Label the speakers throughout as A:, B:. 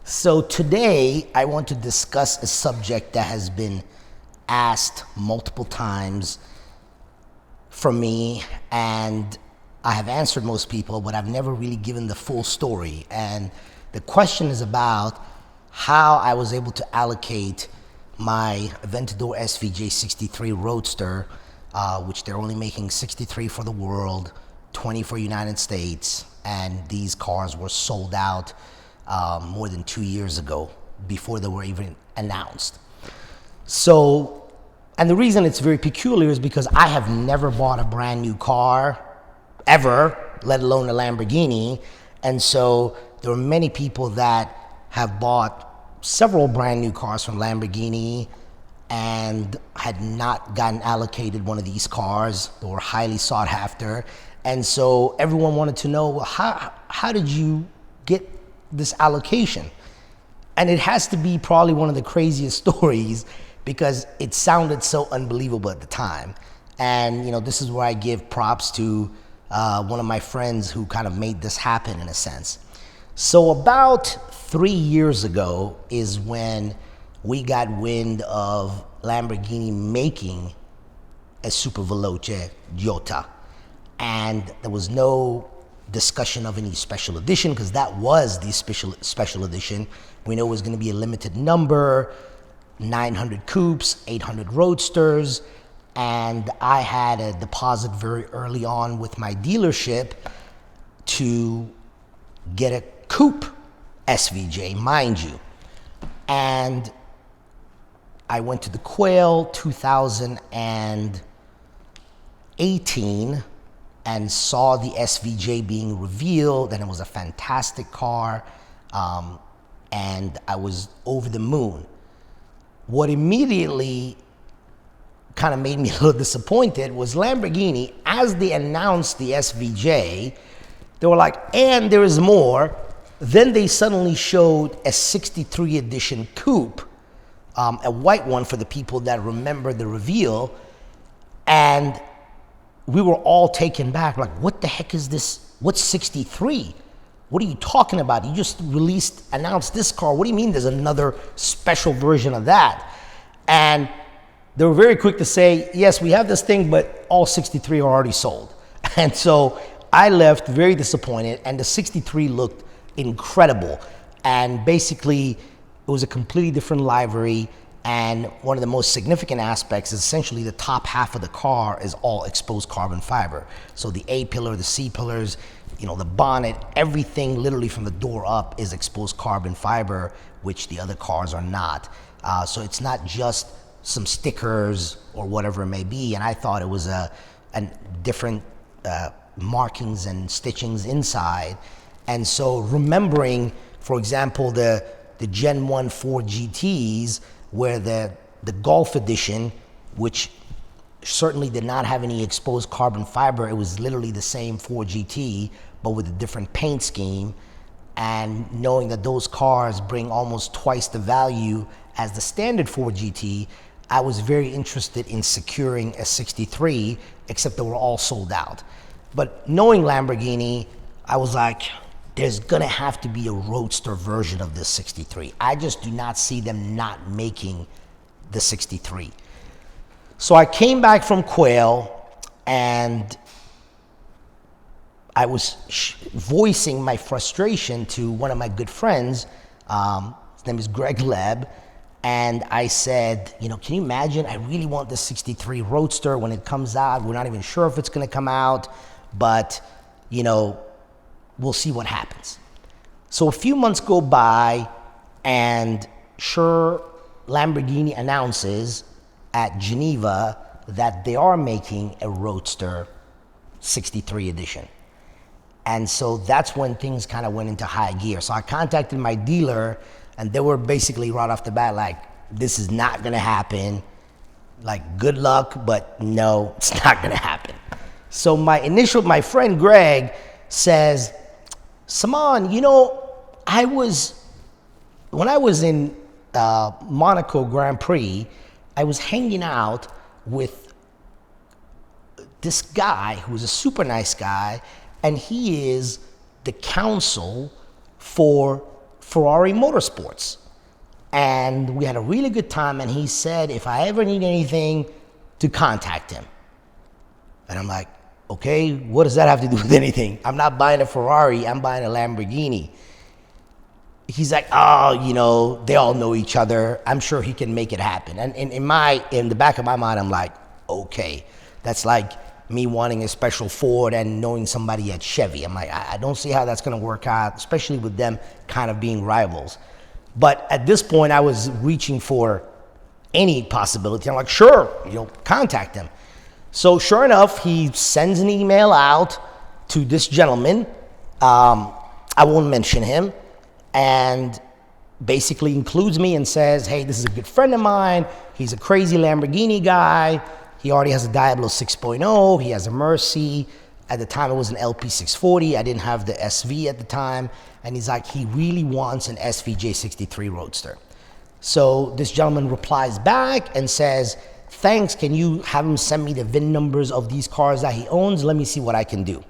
A: So today I want to discuss a subject that has been asked multiple times from me, and I have answered most people, but I've never really given the full story. And the question is about how I was able to allocate my Aventador SVJ 63 Roadster, which they're only making 63 for the world, 20 for United States, and these cars were sold out more than 2 years ago before they were even announced. So, and the reason it's very peculiar is because I have never bought a brand new car ever, let alone a Lamborghini. And so there are many people that have bought several brand new cars from Lamborghini and had not gotten allocated one of these cars. They were highly sought after. And so everyone wanted to know, well, how did you get this allocation? And it has to be probably one of the craziest stories because it sounded so unbelievable at the time. And you know, this is where I give props to one of my friends who kind of made this happen in a sense. So about 3 years ago is when we got wind of Lamborghini making a Super Veloce Jota. And there was no discussion of any special edition because that was the special edition. We know it was going to be a limited number, 900 coupes, 800 roadsters, and I had a deposit very early on with my dealership to get a coupe SVJ, mind you. And I went to the Quail 2018 and saw the SVJ being revealed, and it was a fantastic car, and I was over the moon. What immediately kind of made me a little disappointed was Lamborghini, as they announced the SVJ, they were like, and there is more. Then they suddenly showed a 63 edition coupe, a white one for the people that remember the reveal, and we were all taken back, like, what the heck is this? What's 63? What are you talking about? You just announced this car. What do you mean there's another special version of that? And they were very quick to say, yes, we have this thing, but all 63 are already sold. And so I left very disappointed, and the 63 looked incredible. And basically, it was a completely different livery. And one of the most significant aspects is essentially the top half of the car is all exposed carbon fiber. So the A pillar, the C pillars, you know, the bonnet, everything literally from the door up is exposed carbon fiber, which the other cars are not. So it's not just some stickers or whatever it may be. And I thought it was a different markings and stitchings inside. And so remembering, for example, the Gen 1 Ford GTs, where the Golf Edition, which certainly did not have any exposed carbon fiber, it was literally the same Ford GT, but with a different paint scheme. And knowing that those cars bring almost twice the value as the standard Ford GT, I was very interested in securing a 63, except they were all sold out. But knowing Lamborghini, I was like, there's gonna have to be a Roadster version of this 63. I just do not see them not making the 63. So I came back from Quail and I was voicing my frustration to one of my good friends. His name is Greg Leb. And I said, you know, can you imagine? I really want the 63 Roadster when it comes out. We're not even sure if it's gonna come out, but you know, we'll see what happens. So a few months go by, and sure, Lamborghini announces at Geneva that they are making a Roadster 63 edition. And so that's when things kind of went into high gear. So I contacted my dealer, and they were basically right off the bat like, this is not gonna happen. Like, good luck, but no, it's not gonna happen. So my friend Greg says, Saman, you know, when I was in Monaco Grand Prix, I was hanging out with this guy who was a super nice guy, and he is the counsel for Ferrari Motorsports. And we had a really good time, and he said if I ever need anything, to contact him. And I'm like, okay, what does that have to do with anything? I'm not buying a Ferrari, I'm buying a Lamborghini. He's like, oh, you know, they all know each other. I'm sure he can make it happen. And in the back of my mind, I'm like, okay, that's like me wanting a special Ford and knowing somebody at Chevy. I'm like, I don't see how that's gonna work out, especially with them kind of being rivals. But at this point, I was reaching for any possibility. I'm like, sure, you know, contact him. So sure enough, he sends an email out to this gentleman. I won't mention him, and basically includes me and says, hey, this is a good friend of mine. He's a crazy Lamborghini guy. He already has a Diablo 6.0. He has a Mercy. At the time, it was an LP640. I didn't have the SV at the time. And he's like, he really wants an SVJ 63 Roadster. So this gentleman replies back and says, thanks, can you have him send me the VIN numbers of these cars that he owns? Let me see what I can do.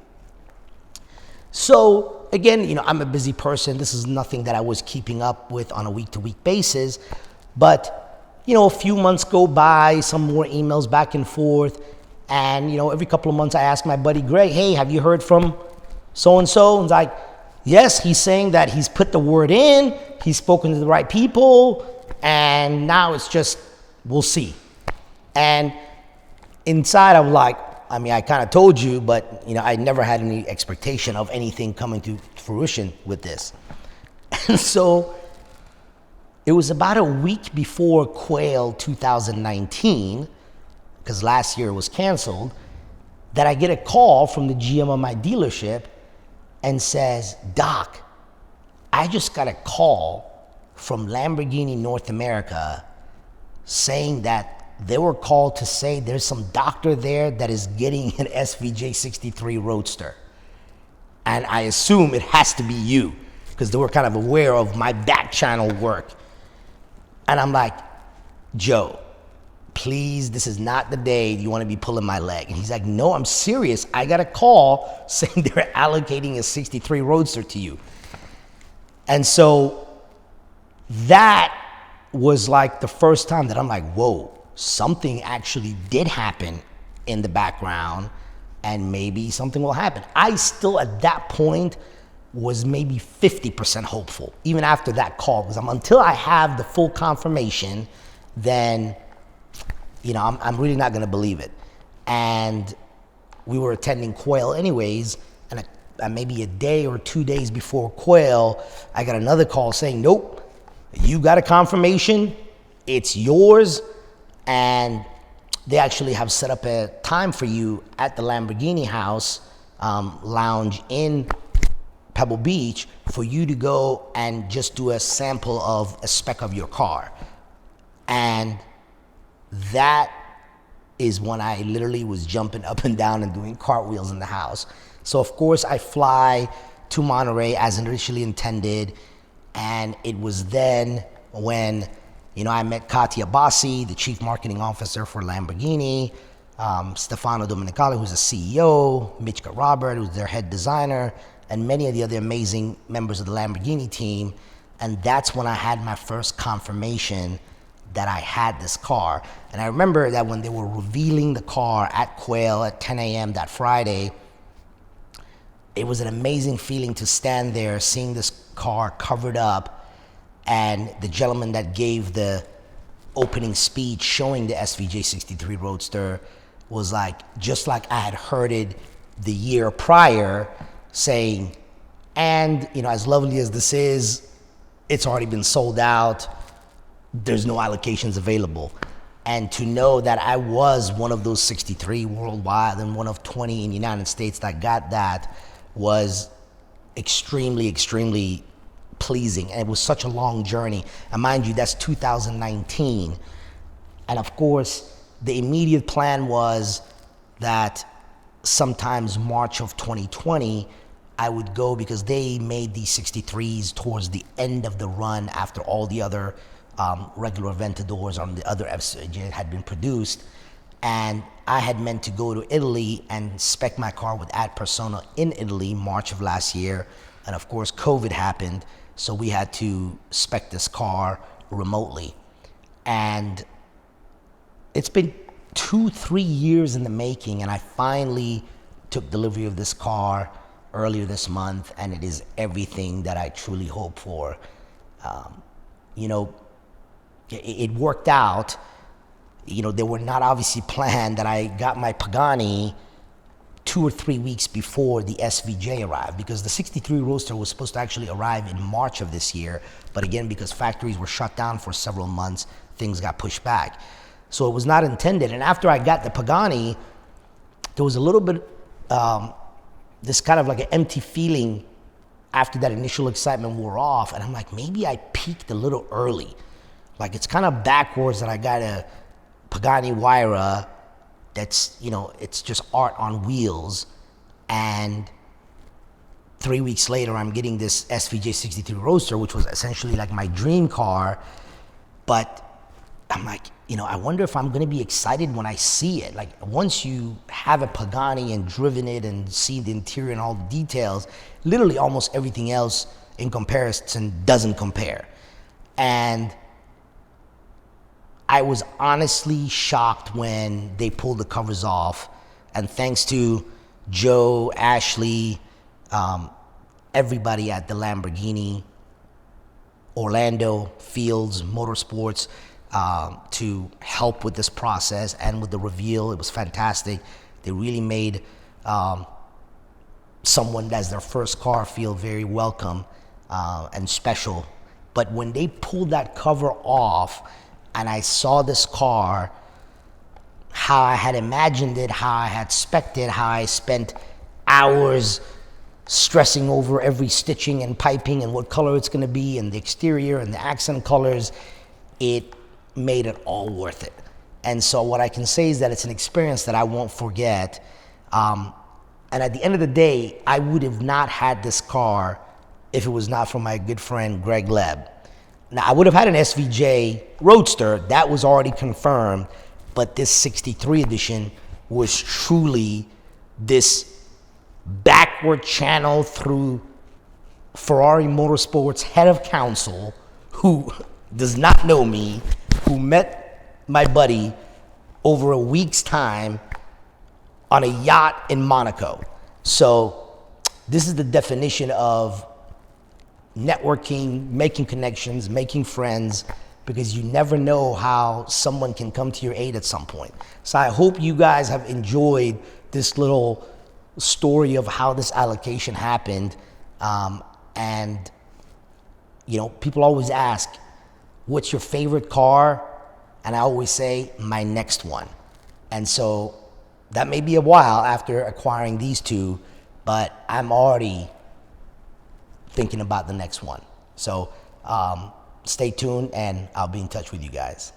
A: So again, you know, I'm a busy person. This is nothing that I was keeping up with on a week-to-week basis. But, you know, a few months go by, some more emails back and forth. And, you know, every couple of months I ask my buddy Greg, hey, have you heard from so-and-so? And he's like, yes, he's saying that he's put the word in, he's spoken to the right people, and now it's just, we'll see. And inside I'm like, I mean, I kind of told you, but, you know, I never had any expectation of anything coming to fruition with this. And so it was about a week before Quail 2019, because last year it was canceled, that I get a call from the GM of my dealership and says, Doc, I just got a call from Lamborghini North America saying that they were called to say there's some doctor there that is getting an SVJ 63 Roadster. And I assume it has to be you, because they were kind of aware of my back channel work. And I'm like, Joe, please, this is not the day you want to be pulling my leg. And he's like, no, I'm serious. I got a call saying they're allocating a 63 Roadster to you. And so that was like the first time that I'm like, whoa, something actually did happen in the background, and maybe something will happen. I still at that point was maybe 50% hopeful, even after that call, because until I have the full confirmation, then, you know, I'm really not gonna believe it. And we were attending Quail anyways, and maybe a day or 2 days before Quail, I got another call saying, nope, you got a confirmation, it's yours, and they actually have set up a time for you at the Lamborghini House lounge in Pebble Beach for you to go and just do a sample of a spec of your car. And that is when I literally was jumping up and down and doing cartwheels in the house. So of course I fly to Monterey as initially intended, and it was then when, you know, I met Katia Bassi, the chief marketing officer for Lamborghini, Stefano Domenicali, who's the CEO, Michka Robert, who's their head designer, and many of the other amazing members of the Lamborghini team. And that's when I had my first confirmation that I had this car. And I remember that when they were revealing the car at Quail at 10 a.m. that Friday, it was an amazing feeling to stand there seeing this car covered up, and the gentleman that gave the opening speech showing the SVJ 63 Roadster was like, just like I had heard it the year prior, saying, and, you know, as lovely as this is, it's already been sold out. There's no allocations available. And to know that I was one of those 63 worldwide and one of 20 in the United States that got that was extremely, extremely pleasing. And it was such a long journey. And mind you, that's 2019. And of course, the immediate plan was that sometimes March of 2020, I would go, because they made these 63s towards the end of the run after all the other regular Aventadors on the other SVJ had been produced. And I had meant to go to Italy and spec my car with Ad Persona in Italy, March of last year. And of course, COVID happened. So we had to spec this car remotely. And it's been 2-3 years in the making, and I finally took delivery of this car earlier this month, and it is everything that I truly hope for. You know, it worked out. You know, they were not obviously planned that I got my Pagani 2 or 3 weeks before the SVJ arrived, because the 63 Roadster was supposed to actually arrive in March of this year. But again, because factories were shut down for several months, things got pushed back. So it was not intended. And after I got the Pagani, there was a little bit, this kind of like an empty feeling after that initial excitement wore off. And I'm like, maybe I peaked a little early. Like, it's kind of backwards that I got a Pagani Huayra that's, you know, it's just art on wheels. And 3 weeks later, I'm getting this SVJ 63 Roadster, which was essentially like my dream car. But I'm like, you know, I wonder if I'm going to be excited when I see it. Like, once you have a Pagani and driven it and see the interior and all the details, literally almost everything else in comparison doesn't compare. And I was honestly shocked when they pulled the covers off. And thanks to Joe, Ashley, everybody at the Lamborghini Orlando Fields Motorsports, to help with this process and with the reveal. It was fantastic. They really made someone that's their first car feel very welcome and special. But when they pulled that cover off and I saw this car, how I had imagined it, how I had spec'd it, how I spent hours stressing over every stitching and piping and what color it's going to be and the exterior and the accent colors, it made it all worth it. And so what I can say is that it's an experience that I won't forget. And at the end of the day, I would have not had this car if it was not for my good friend Greg Leb. Now, I would have had an SVJ Roadster, that was already confirmed, but this 63 edition was truly this backward channel through Ferrari Motorsports head of counsel, who does not know me, who met my buddy over a week's time on a yacht in Monaco. So this is the definition of networking, making connections, making friends, because you never know how someone can come to your aid at some point. So I hope you guys have enjoyed this little story of how this allocation happened. And, you know, people always ask, what's your favorite car? And I always say, my next one. And so that may be a while after acquiring these two, but I'm already thinking about the next one. So stay tuned, and I'll be in touch with you guys.